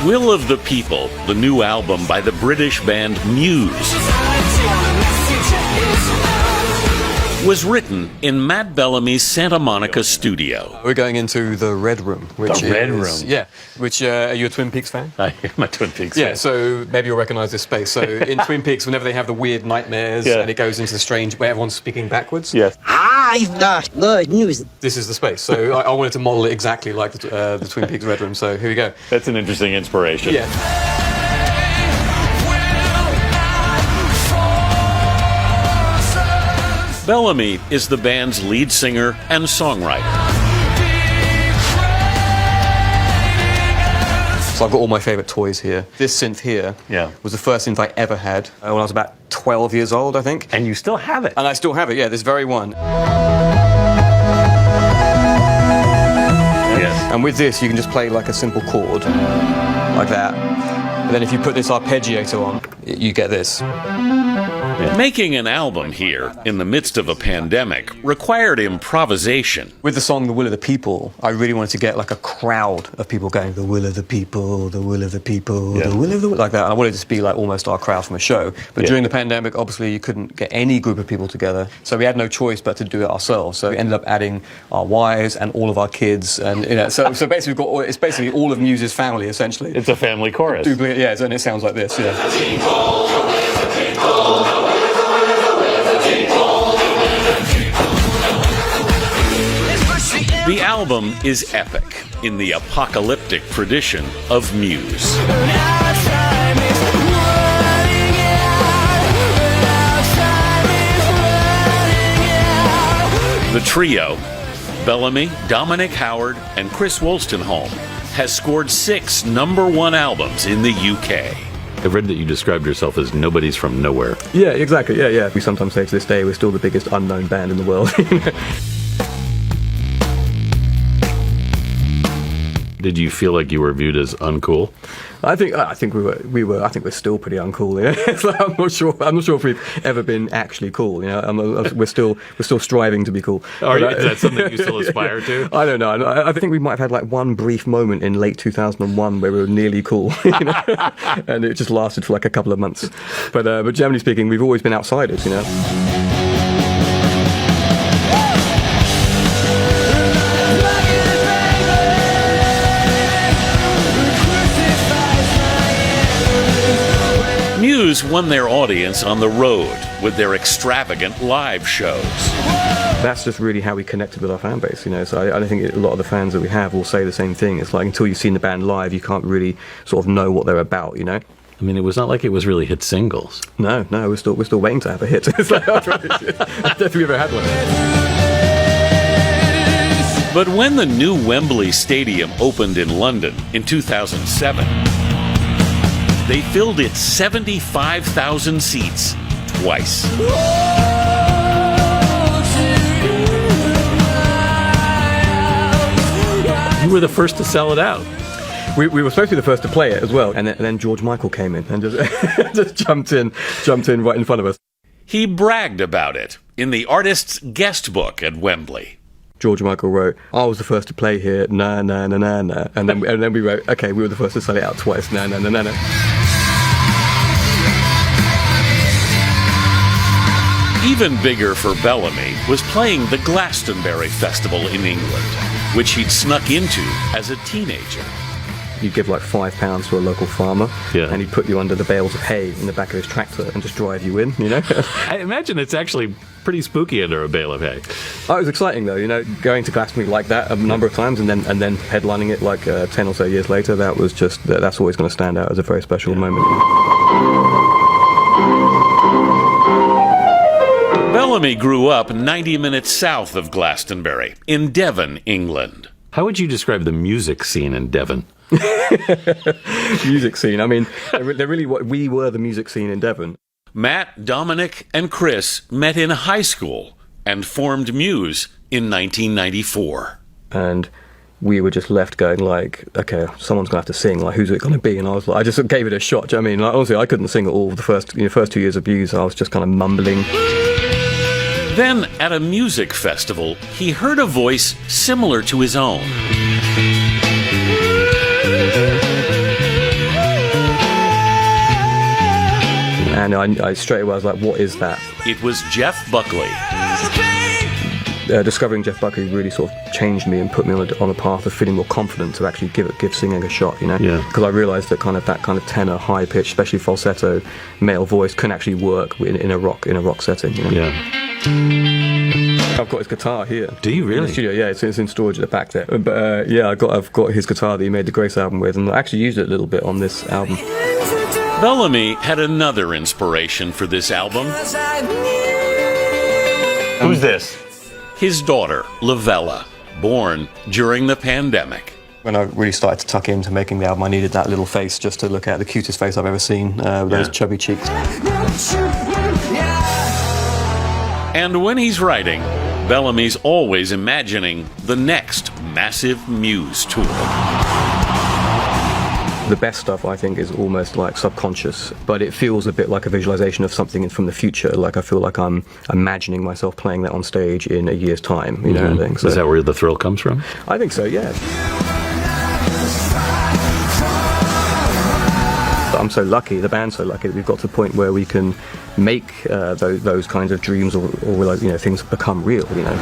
Will of the People, the new album by the British band Muse, was written in Matt Bellamy's Santa Monica studio. We're going into the Red Room. Which The Red Room? Yeah. Which, are you a Twin Peaks fan? I'm a Twin Peaks Yeah, fan. so maybe you'll recognise this space. So in Twin Peaks, whenever they have the weird nightmares and it goes into the strange, where everyone's speaking backwards. Yes. I've got good news. This is the space. So I wanted to model it exactly like the Twin Peaks Red Room. So here we go. That's an interesting inspiration. Yeah. Bellamy is the band's lead singer and songwriter. So I've got all my favourite toys here. This synth here was the first synth I ever had when I was about 12 years old, I think. And you still have it. And I still have it, yeah, this very one. Yes. And with this, you can just play like a simple chord, like that. And then if you put this arpeggiator on, you get this. Making an album here, in the midst of a pandemic, required improvisation. With the song The Will of the People, I really wanted to get like a crowd of people going, the will of the people, the will of the people, the will of the... Like that. I wanted it to be like almost our crowd from a show. But during the pandemic, obviously, you couldn't get any group of people together. So we had no choice but to do it ourselves. So we ended up adding our wives and all of our kids. And, you know, so basically, we've got it's basically all of Muse's family, essentially. It's a family chorus. Yeah, and it sounds like this, yeah. The album is epic, in the apocalyptic tradition of Muse. The trio, Bellamy, Dominic Howard, and Chris Wolstenholme, has scored 6 #1 albums in the UK. I've read that you described yourself as nobody's from nowhere. Yeah, exactly, yeah. We sometimes say to this day we're still the biggest unknown band in the world. Did you feel like you were viewed as uncool? I think we're still pretty uncool. You know? It's like, I'm not sure if we've ever been actually cool. You know, we're still striving to be cool. Is that something you still aspire to? I don't know. I think we might have had like one brief moment in late 2001 where we were nearly cool, you know? And it just lasted for like a couple of months. But generally speaking, we've always been outsiders. You know. Muse won their audience on the road with their extravagant live shows. That's just really how we connected with our fan base, you know. So I think a lot of the fans that we have will say the same thing. It's like until you've seen the band live, you can't really sort of know what they're about, you know. I mean, it was not like it was really hit singles. No, we're still waiting to have a hit. It's like, I don't think we've ever had one. But when the new Wembley Stadium opened in London in 2007, they filled it 75,000 seats twice. You were the first to sell it out. We were supposed to be the first to play it as well, and then George Michael came in and just just jumped in right in front of us. He bragged about it in the artist's guest book at Wembley. George Michael wrote, "I was the first to play here, na na na na na," and then we wrote, "Okay, we were the first to sell it out twice, na na na na na." Even bigger for Bellamy was playing the Glastonbury Festival in England, which he'd snuck into as a teenager. You'd give like £5 to a local farmer, and he'd put you under the bales of hay in the back of his tractor and just drive you in, you know? I imagine it's actually pretty spooky under a bale of hay. Oh, it was exciting though, you know, going to Glastonbury like that a number of times and then headlining it like 10 or so years later. That was just, that's always going to stand out as a very special moment. Bellamy grew up 90 minutes south of Glastonbury, in Devon, England. How would you describe the music scene in Devon? Music scene, I mean, we were the music scene in Devon. Matt, Dominic, and Chris met in high school and formed Muse in 1994. And we were just left going like, okay, someone's going to have to sing, like, who's it going to be? And I was like, I just gave it a shot, do you know what I mean? Like, honestly, I couldn't sing at all the first 2 years of Muse. I was just kind of mumbling. Then, at a music festival, he heard a voice similar to his own. And I straight away I was like, what is that? It was Jeff Buckley. Discovering Jeff Buckley really sort of changed me and put me on a path of feeling more confident to actually give singing a shot, you know? Yeah. Because I realised that kind of tenor, high pitch, especially falsetto, male voice can actually work in a rock setting, you know? Yeah. I've got his guitar here. Do you really? In the studio, yeah, it's in storage at the back there. But yeah, I've got his guitar that he made the Grace album with, and I actually used it a little bit on this album. Bellamy had another inspiration for this album. Who's this? His daughter, Lavella, born during the pandemic. When I really started to tuck into making the album, I needed that little face just to look at, the cutest face I've ever seen, with those chubby cheeks. And when he's writing, Bellamy's always imagining the next massive Muse tour. The best stuff, I think, is almost like subconscious, but it feels a bit like a visualization of something from the future. Like I feel like I'm imagining myself playing that on stage in a year's time, you know. I think. So, is that where the thrill comes from? I think so, yeah. I'm so lucky, the band's so lucky that we've got to the point where we can make those kinds of dreams or like, you know, things become real, you know.